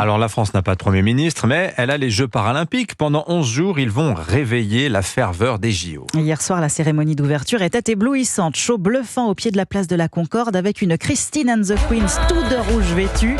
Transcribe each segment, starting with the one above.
Alors la France n'a pas de Premier ministre, mais elle a les Jeux paralympiques. Pendant 11 jours, ils vont réveiller la ferveur des JO. Hier soir, la cérémonie d'ouverture était éblouissante. Show bluffant au pied de la place de la Concorde avec une Christine and the Queens tout de rouge vêtue.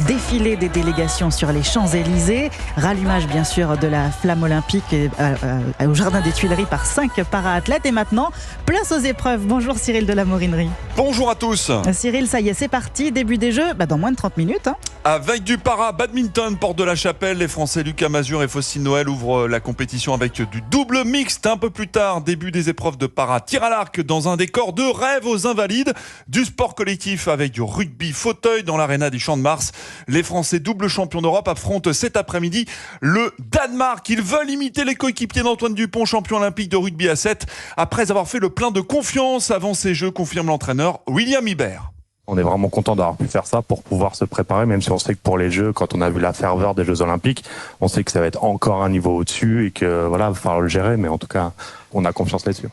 Défilé des délégations sur les Champs-Élysées. Rallumage bien sûr de la flamme olympique au Jardin des Tuileries par 5 para-athlètes. Et maintenant, place aux épreuves. Bonjour Cyril de la Morinerie. Bonjour à tous. Cyril, ça y est, c'est parti. Début des Jeux dans moins de 30 minutes. Avec du para-badminton, porte de la Chapelle, les Français Lucas Mazur et Faustine Noël ouvrent la compétition avec du double mixte. Un peu plus tard, début des épreuves de para-tir à l'arc dans un décor de rêve aux Invalides. Du sport collectif avec du rugby fauteuil dans l'aréna du Champ de Mars. Les Français double champions d'Europe affrontent cet après-midi le Danemark. Ils veulent imiter les coéquipiers d'Antoine Dupont, champion olympique de rugby à 7. Après avoir fait le plein de confiance avant ces Jeux, confirme l'entraîneur William Hibert. On est vraiment content d'avoir pu faire ça pour pouvoir se préparer, même si on sait que pour les Jeux, quand on a vu la ferveur des Jeux Olympiques, on sait que ça va être encore un niveau au-dessus et que voilà, il va falloir le gérer, mais en tout cas, on a confiance là-dessus.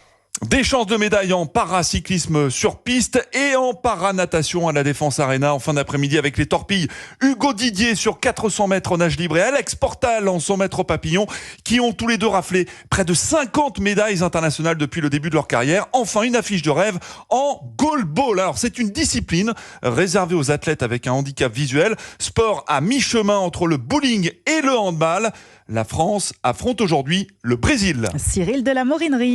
Des chances de médailles en paracyclisme sur piste et en paranatation à la Défense Arena en fin d'après-midi avec les torpilles Hugo Didier sur 400 mètres en nage libre et Alex Portal en 100 mètres au papillon qui ont tous les deux raflé près de 50 médailles internationales depuis le début de leur carrière. Enfin, une affiche de rêve en goalball. Alors, c'est une discipline réservée aux athlètes avec un handicap visuel. Sport à mi-chemin entre le bowling et le handball. La France affronte aujourd'hui le Brésil. Cyril de la Morinerie.